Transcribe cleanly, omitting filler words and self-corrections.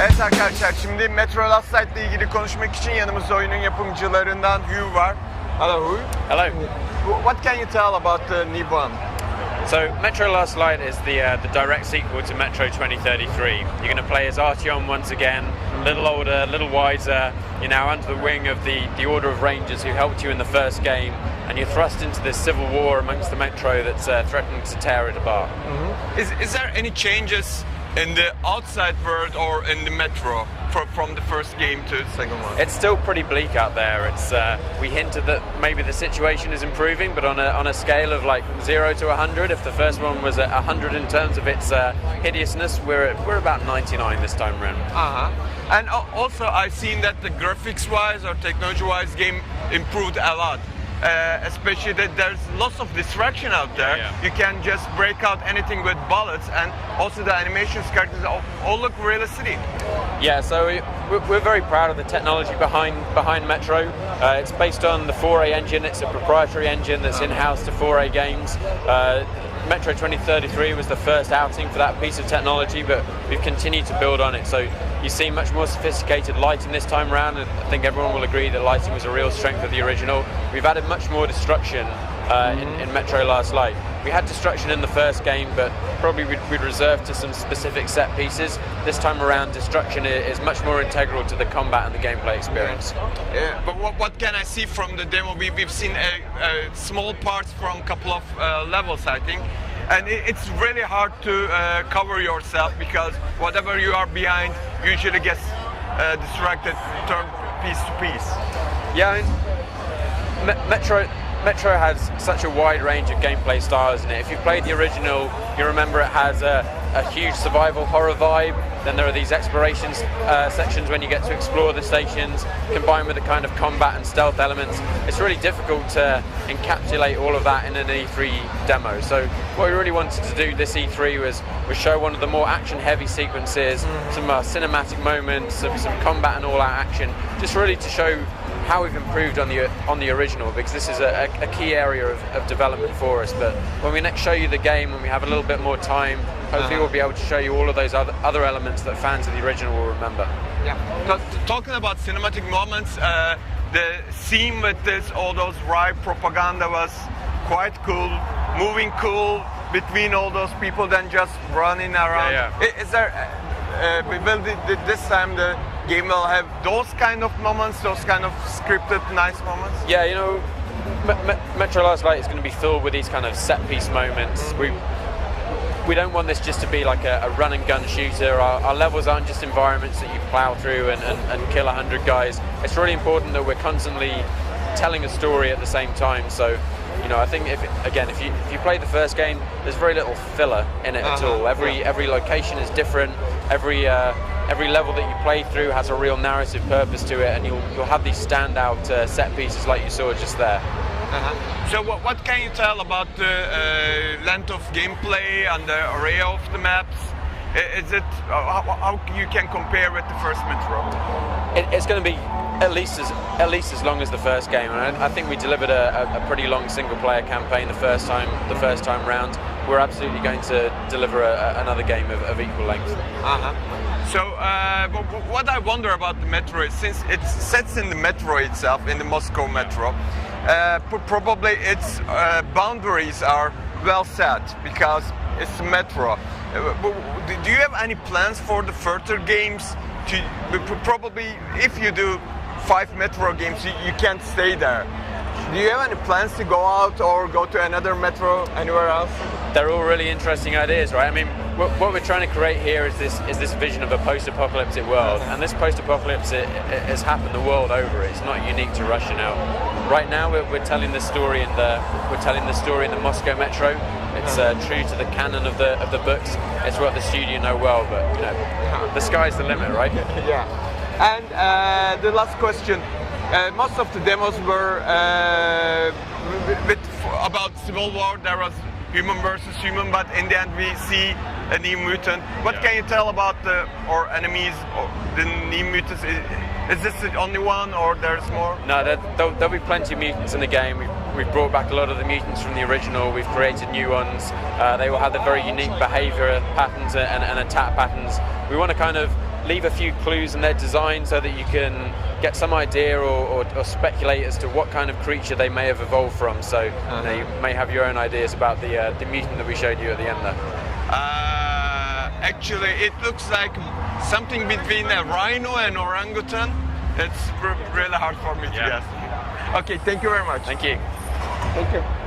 Evet arkadaşlar, şimdi Metro Last Light ile ilgili konuşmak için yanımızda oyunun yapımcılarından Hugh var. Hello Hugh. Hello. What can you tell about the new one? So Metro Last Light is the direct sequel to Metro 2033. You're going to play as Artyom once again, a little older, a little wiser. You're now under the wing of the Order of Rangers who helped you in the first game, and you're thrust into this civil war amongst the Metro that's threatening to tear it apart. Is there any changes in the outside world or in the Metro from the first game to the second one? It's still pretty bleak out there. It's we hinted that maybe the situation is improving, but on a scale of like 0 to 100, if the first one was at 100 in terms of its hideousness, we're about 99 this time around. And also I've seen that the graphics-wise or technology-wise game improved a lot. Especially that there's lots of distraction out there. Yeah. You can just break out anything with bullets, and also the animations characters all look realistic. Yeah, so we're very proud of the technology behind Metro. It's based on the 4A engine. It's a proprietary engine that's in-house to 4A games. Metro 2033 was the first outing for that piece of technology, but we've continued to build on it. So you see much more sophisticated lighting this time around, and I think everyone will agree that lighting was a real strength of the original. We've added much more destruction in Metro Last Light. We had destruction in the first game, but probably we'd reserved to some specific set pieces. This time around, destruction is much more integral to the combat and the gameplay experience. But what can I see from the demo? We've seen small parts from a couple of levels, I think. And it's really hard to cover yourself, because whatever you are behind usually gets distracted, turned piece to piece. Yeah, I mean, Metro has such a wide range of gameplay styles in it. If you've played the original, you remember it has a huge survival horror vibe. Then there are these exploration sections when you get to explore the stations, combined with the kind of combat and stealth elements. It's really difficult to encapsulate all of that in an E3 demo. So what we really wanted to do this E3 was show one of the more action-heavy sequences, some cinematic moments, some combat and all-out action, just really to show how we've improved on the original, because this is a key area of development for us. But when we next show you the game, when we have a little bit more time, hopefully we'll be able to show you all of those other elements that fans of the original will remember. Yeah. Talking about cinematic moments, the scene with all those riot propaganda was quite cool, moving cool between all those people, then just running around. Yeah. Is there? Will this time the game will have those kind of moments, those kind of scripted nice moments? Yeah, you know, Metro Last Light is going to be filled with these kind of set piece moments. We don't want this just to be like a run and gun shooter. Our levels aren't just environments that you plow through and kill 100 guys. It's really important that we're constantly telling a story at the same time. So, you know, I think if you play the first game, there's very little filler in it at all. Every location is different. Every level that you play through has a real narrative purpose to it, and you'll have these standout set pieces like you saw just there. So what can you tell about the length of gameplay and the array of the maps? Is it how you can compare with the first Metro? It's going to be at least as long as the first game, and I think we delivered a pretty long single-player campaign the first time round. We're absolutely going to deliver another game of equal length. So what I wonder about the Metro is, since it sets in the Metro itself, in the Moscow Metro, probably its boundaries are well set, because it's the Metro. Do you have any plans for the further games? Probably, if you do 5 Metro games, you can't stay there. Do you have any plans to go out or go to another Metro anywhere else? They're all really interesting ideas, right? I mean, what we're trying to create here is this vision of a post-apocalyptic world, and this post-apocalypse it has happened the world over. It's not unique to Russia now. Right now, we're telling the story in the Moscow Metro. It's true to the canon of the books. It's what the studio know well, but you know, the sky's the limit, right? Yeah. And the last question. Most of the demos were about civil war. There was human versus human, but in the end we see a new mutant. What can you tell about our enemies, or the new mutants? Is this the only one, or there's more? No, there'll be plenty of mutants in the game. We've brought back a lot of the mutants from the original. We've created new ones. They will have the very unique behaviour patterns and attack patterns. We want to kind of leave a few clues in their design so that you can get some idea or speculate as to what kind of creature they may have evolved from. So you may have your own ideas about the mutant that we showed you at the end there. Actually, it looks like something between a rhino and orangutan. It's really hard for me to guess. Okay, thank you very much. Thank you. Thank you.